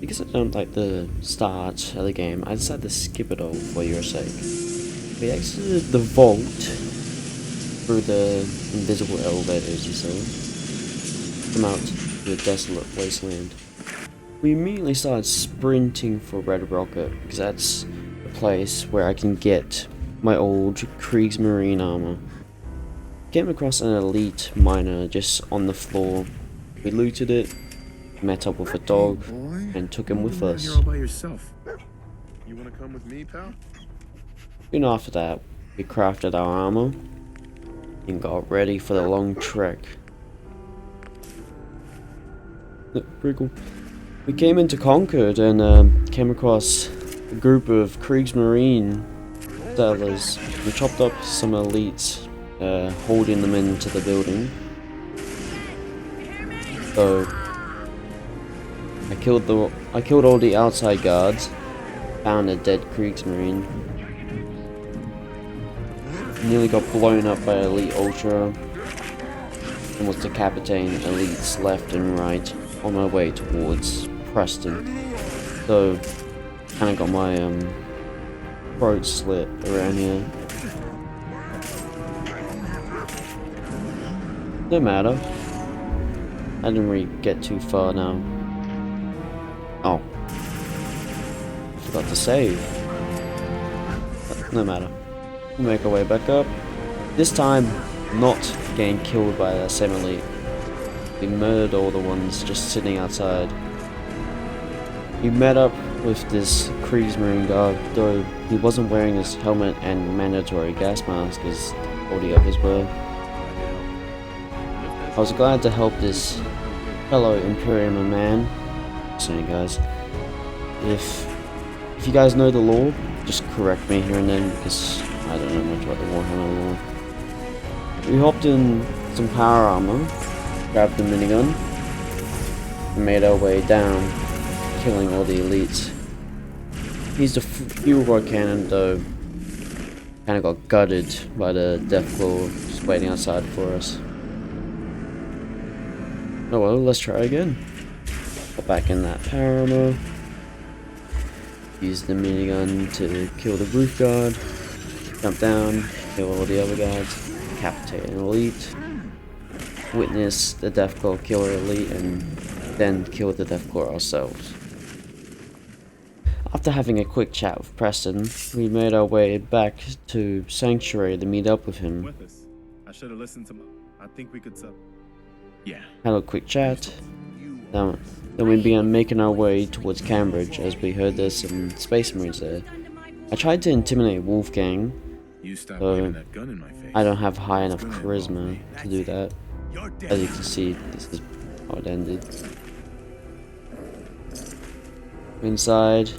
Because I don't like the start of the game, I decided to skip it all for your sake. We exited the vault through the invisible elevators you saw. Come out to the desolate wasteland. We immediately started sprinting for Red Rocket, because that's a place where I can get my old Kriegsmarine armor. Came across an elite miner just on the floor. We looted it, met up with a dog, and took him with us. You're all by yourself. You wanna come with me, pal? Soon after that, we crafted our armor and got ready for the long trek. Pretty cool. We came into Concord and came across a group of Kriegsmarine settlers. We chopped up some elites, holding them into the building. So I killed all the outside guards, found a dead Kriegsmarine, nearly got blown up by Elite Ultra, and was decapitating elites left and right on my way towards Preston. So kinda got my throat slit around here. No matter. I didn't really get too far now. Oh. Forgot to save. But no matter. We'll make our way back up. This time, not getting killed by that same elite. We murdered all the ones just sitting outside. We met up with this Kriegsmarine guard, though he wasn't wearing his helmet and mandatory gas mask as all the others were. I was glad to help this fellow Imperium man. So you guys, if you guys know the lore, just correct me here and then, because I don't know much about the Warhammer lore. We hopped in some power armor, grabbed the minigun, and made our way down, killing all the elites. Used a fuel rod cannon, though kinda got gutted by the Deathclaw just waiting outside for us. Oh well, let's try again. Got back in that power armor. Use the minigun to kill the roof guard. Jump down, kill all the other guards. Decapitate an elite. Witness the Deathclaw kill an elite, and then kill the Deathclaw ourselves. After having a quick chat with Preston, we made our way back to Sanctuary to meet up with him. With us. I should have listened to I think we could Yeah. Had a quick chat. Then we began making our way towards Cambridge as we heard there's some Space Marines there. I tried to intimidate Wolfgang, though I don't have high enough charisma to do that. As you can see, this is how it ended. Inside,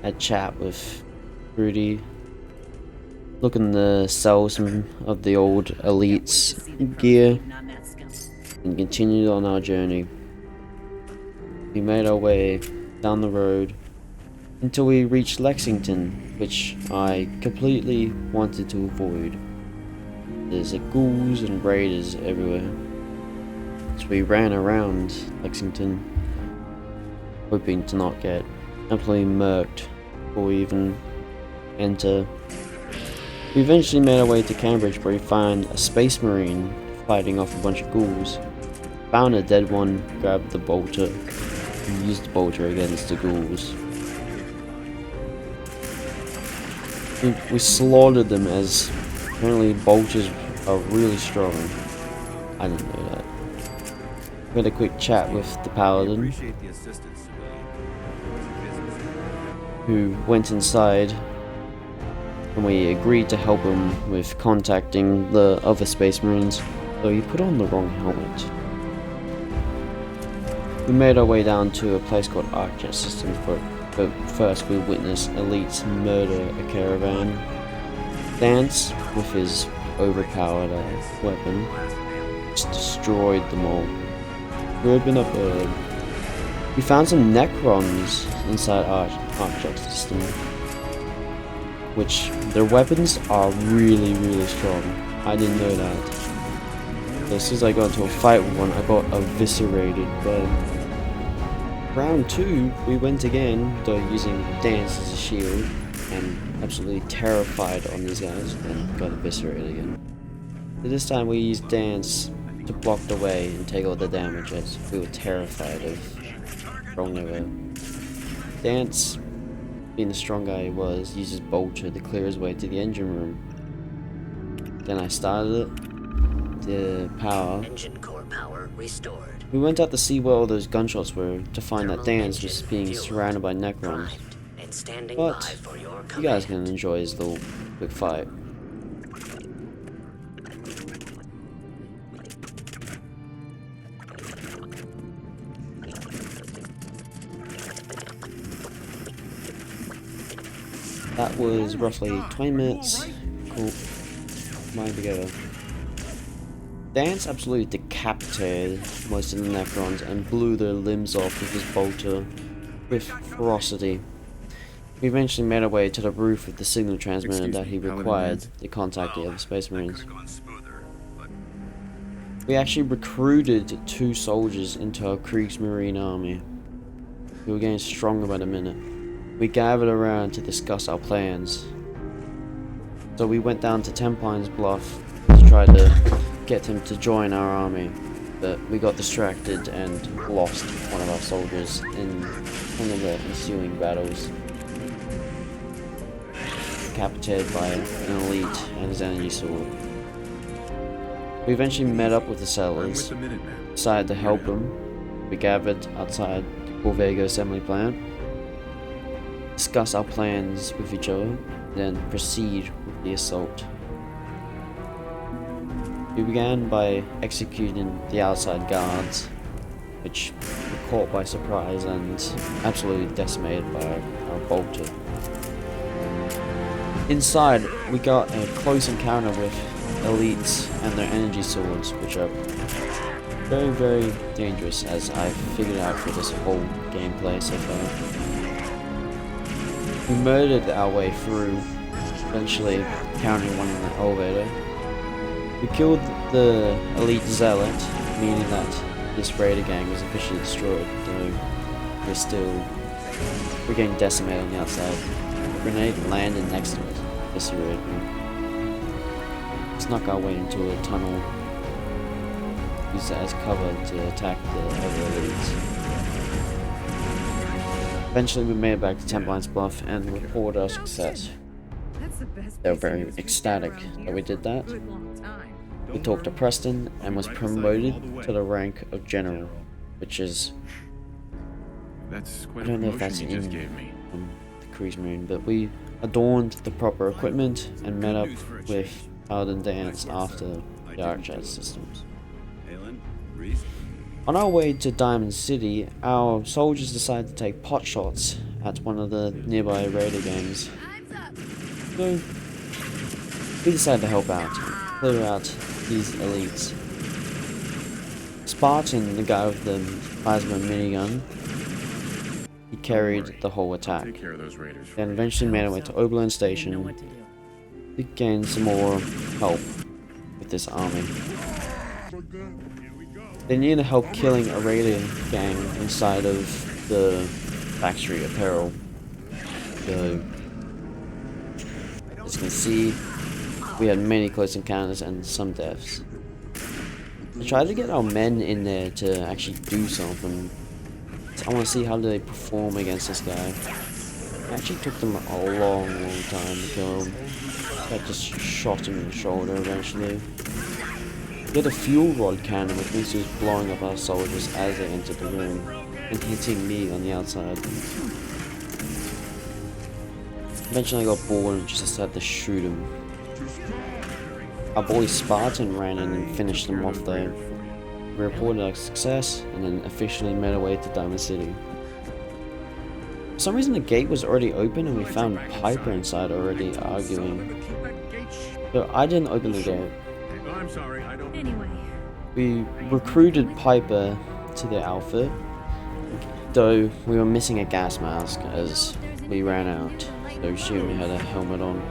I chat with Rudy. Looking to sell some of the old elites gear and continued on our journey. We made our way down the road until we reached Lexington, which I completely wanted to avoid. There's ghouls and raiders everywhere. So we ran around Lexington, hoping to not get absolutely murked before we even enter. We eventually made our way to Cambridge, where we found a Space Marine fighting off a bunch of ghouls. Found a dead one, grabbed the bolter, and used the bolter against the ghouls. We slaughtered them, as apparently bolters are really strong. I didn't know that. We had a quick chat with the Paladin, who went inside, and we agreed to help him with contacting the other Space Marines, though he put on the wrong helmet. We made our way down to a place called Archer Systems, but first we witnessed elites murder a caravan. Dance, with his overpowered weapon, just destroyed them all. We opened up we found some Necrons inside Archer System, which their weapons are really, really strong. I didn't know that. So as soon as I got into a fight with one, I got eviscerated by Round 2, we went again, though using Dance as a shield, and absolutely terrified on these guys, and got eviscerated again. So this time we used Dance to block the way and take all the damage, as we were terrified of how strong they were. Dance, being the strong guy he was, uses Bolter to clear his way to the engine room. Then I started it, the power. Engine core power restored. We went out to see where all those gunshots were to find that Dance was being surrounded by Necrons. But you guys can enjoy his little quick fight. That was roughly 20 minutes. Cool. Combined together. Dance absolutely decapitated most of the Necrons and blew their limbs off with his bolter with ferocity. We eventually made our way to the roof of the signal transmitter that he required to contact the other Space Marines. We actually recruited 2 soldiers into our Kriegsmarine army. We were getting stronger by the minute. We gathered around to discuss our plans. So we went down to Ten Pines Bluff to try to get him to join our army, but we got distracted and lost one of our soldiers in one of the ensuing battles. Decapitated by an elite and his energy sword. We eventually met up with the settlers, decided to help them. We gathered outside the Corvega assembly plant, discuss our plans with each other, then proceed with the assault. We began by executing the outside guards, which were caught by surprise and absolutely decimated by our bolter. Inside, we got a close encounter with elites and their energy swords, which are very, very dangerous, as I've figured out for this whole gameplay so far. We murdered our way through, eventually encountering one in the elevator. We killed the elite zealot, meaning that this raider gang was officially destroyed, though we're getting decimated on the outside. A grenade landed next to it, eviscerated me. Snuck our way into a tunnel, used it as cover to attack the other elites. Eventually we made it back to Ten Pines Bluff and reported our success. They were very ecstatic that we did that. We talked to Preston and was promoted to the rank of General, which is... I don't know if that's in the Kriegsmarine, but we adorned the proper equipment and met up with Paladin Dance after the Archat systems. On our way to Diamond City, our soldiers decided to take pot shots at one of the nearby raider gangs. So we decided to help out, clear out these elites. Spartan, the guy with the plasma minigun, he carried the whole attack. Then eventually made our way to Oberlin Station to gain some more help with this army. They needed help killing a raider gang inside of the factory apparel. So, as you can see, we had many close encounters and some deaths. I tried to get our men in there to actually do something. I want to see how they perform against this guy. It actually took them a long time to kill him. I just shot him in the shoulder eventually. We had a fuel rod cannon, which means he was blowing up our soldiers as they entered the room and hitting me on the outside. Eventually I got bored and just decided to shoot him. Our boy Spartan ran in and finished them off there. We reported our success and then officially made our way to Diamond City. For some reason the gate was already open and we found Piper inside already arguing. So I didn't open the gate. Anyway. We recruited Piper to the outfit, though we were missing a gas mask as we ran out, so she only had a helmet on.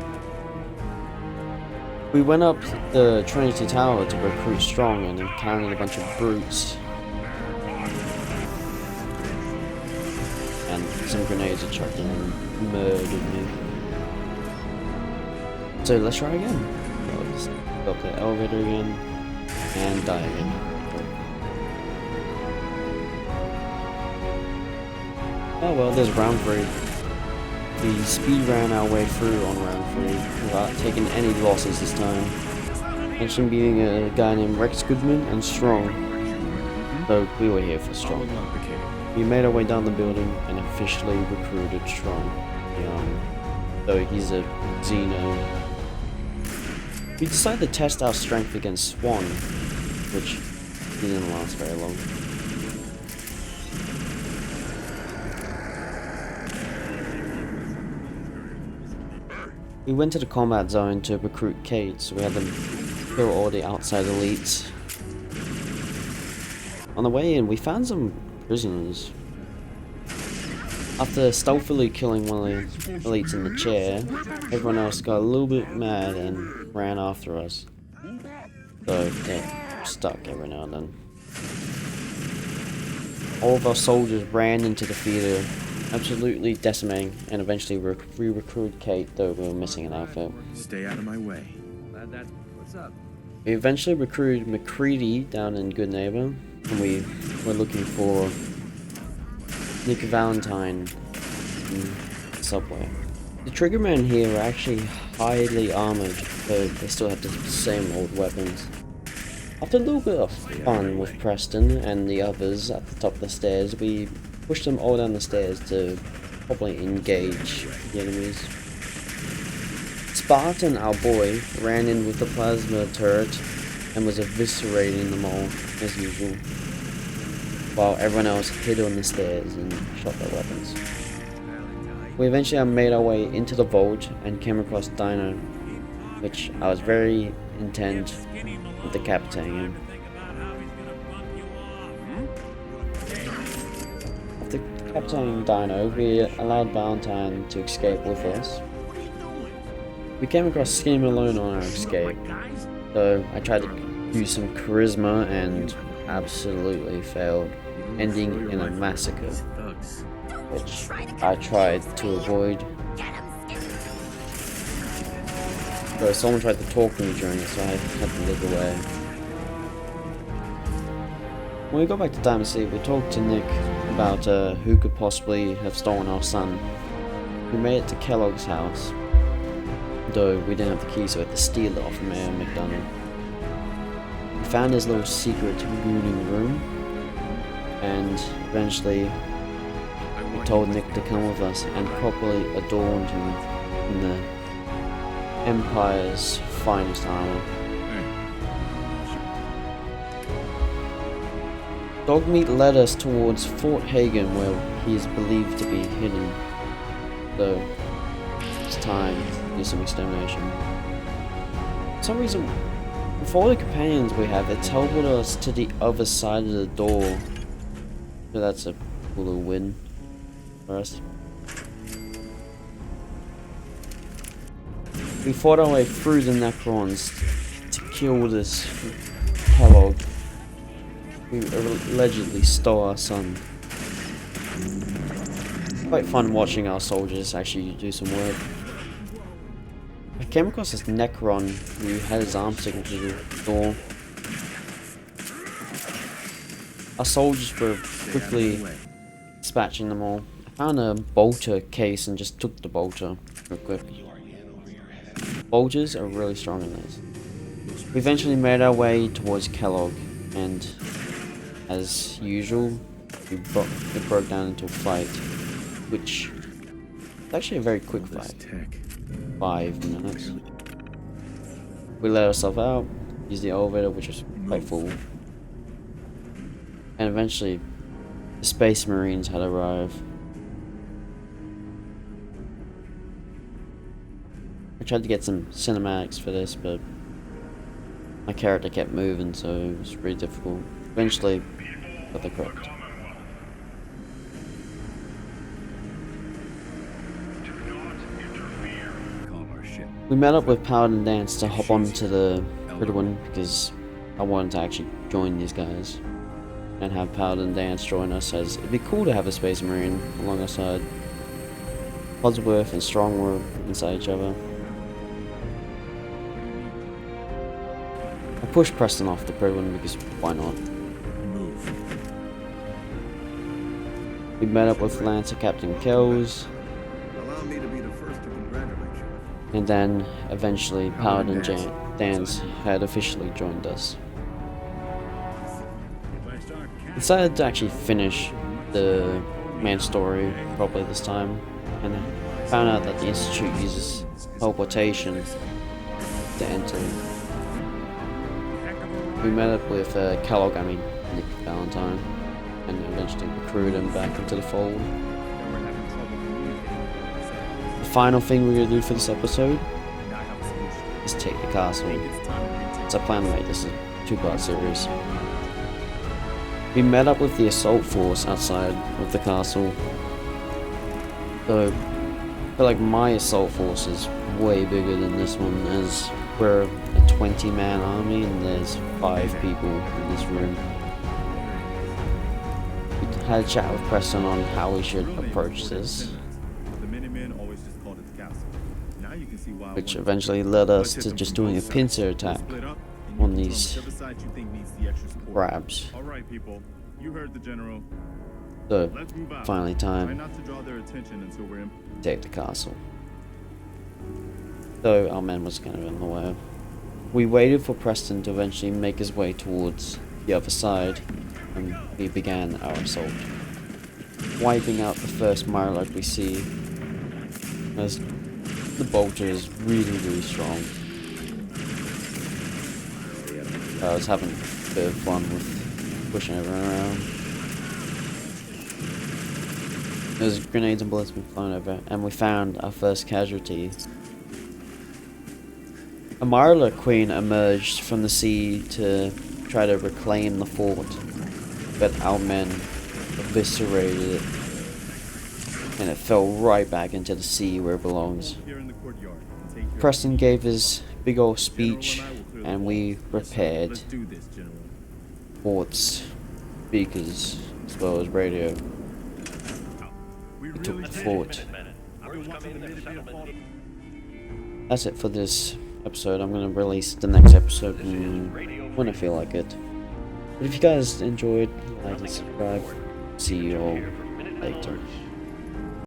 We went up the Trinity Tower to recruit Strong and encountered a bunch of brutes. some grenades are chucked in and murdered me. So let's try again. I'll just go up the elevator again and die again. Oh well, there's round 3. We speed ran our way through on round 3 without taking any losses this time. Mentioned being a guy named Rex Goodman and Strong. So we were here for Strong. We made our way down the building and officially recruited Strong. So he's a Xeno. We decided to test our strength against Swan, which didn't last very long. We went to the combat zone to recruit Kate, so we had them kill all the outside elites. On the way in, we found some prisoners. After stealthily killing one of the elites in the chair, everyone else got a little bit mad and ran after us. So they're stuck every now and then. All of our soldiers ran into the theater, absolutely decimating, and eventually we recruited Kate, though we were missing an outfit. Stay out of my way. What's up? We eventually recruited McCready down in Good Neighbor, and we were looking for Nick Valentine in the subway. The Triggermen here are actually highly armored, though they still have the same old weapons. After a little bit of fun with Preston and the others at the top of the stairs, we pushed them all down the stairs to probably engage the enemies. Spartan, our boy, ran in with the plasma turret and was eviscerating them all as usual, while everyone else hid on the stairs and shot their weapons. We eventually made our way into the vault and came across Dino, which I was very intent with decapitating him. After decapitating Dino, we allowed Valentine to escape with us. We came across Skim alone on our escape, so I tried to use some charisma and absolutely failed, ending in a massacre, which I tried to avoid. Though someone tried to talk to me during it, so I had to look away. When we got back to Diamond City, we talked to Nick about who could possibly have stolen our son. We made it to Kellogg's house, though we didn't have the key, so we had to steal it off Mayor McDonald. We found his little secret gooning room, and eventually we told Nick to come with us and properly adorned him in the Empire's finest armor. Dogmeat led us towards Fort Hagen, where he is believed to be hidden, so it's time to do some extermination. For some reason, with all the companions we have, it teleported us to the other side of the door, so that's a cool little win for us. We fought our way through the Necrons to kill this Kellogg, who allegedly stole our son. Quite fun watching our soldiers actually do some work. I came across this Necron who had his arm sticking to the door. Our soldiers were quickly dispatching them all. I found a bolter case and just took the bolter real quick. Bolters are really strong in this. We eventually made our way towards Kellogg, and as usual, it broke down into a fight, which is actually a very quick fight. 5 minutes. We let ourselves out, used the elevator, which was quite full, and eventually the Space Marines had arrived. I tried to get some cinematics for this, but my character kept moving, so it was really difficult. Eventually, got the crypt. We met up with Paladin Dance to hop onto the Critter one because I wanted to actually join these guys. and have Paladin Dance join us, as it'd be cool to have a Space Marine alongside Codsworth and Strongworth inside each other. I pushed Preston off the prison because why not? We met up with Lancer Captain Kells, Allow me to be the first to congratulate you. and then eventually Paladin Dance had officially joined us. Decided to actually finish the main story properly this time, and found out that the Institute uses teleportation to enter. We met up with Kellogg, Nick Valentine, and eventually recruited him back into the fold. The final thing we're gonna do for this episode is take the castle. It's a plan to make this a two-part series. We met up with the assault force outside of the castle. So, I feel like my assault force is way bigger than this one, as we're a 20-man army and there's 5 people in this room. We had a chat with Preston on how we should approach this, The Minutemen always just called it the castle. Now you can see why. which eventually led us to just doing a pincer attack on these crabs. All right, people. You heard the general. So, Let's move out. finally Try time not to draw their attention until we're in. to take the castle. So, our man was kind of in the way. We waited for Preston to eventually make his way towards the other side, and we began our assault. Wiping out the first Mirelurk we see, as the bolter is really strong. I was having a bit of fun with pushing everyone around. There's grenades and bullets being flown over, and we found our first casualty. A Mirelurk Queen emerged from the sea to try to reclaim the fort, but our men eviscerated it, and it fell right back into the sea where it belongs. Here in the courtyard and take your Preston gave his big old speech, and we repaired Let's do this, General. forts, speakers, as well as radio. We We took really the did. fort. I've been watching the Minutemen fall. That's it for this episode. I'm going to release the next episode when I feel like it. But if you guys enjoyed, like and subscribe. See you all later.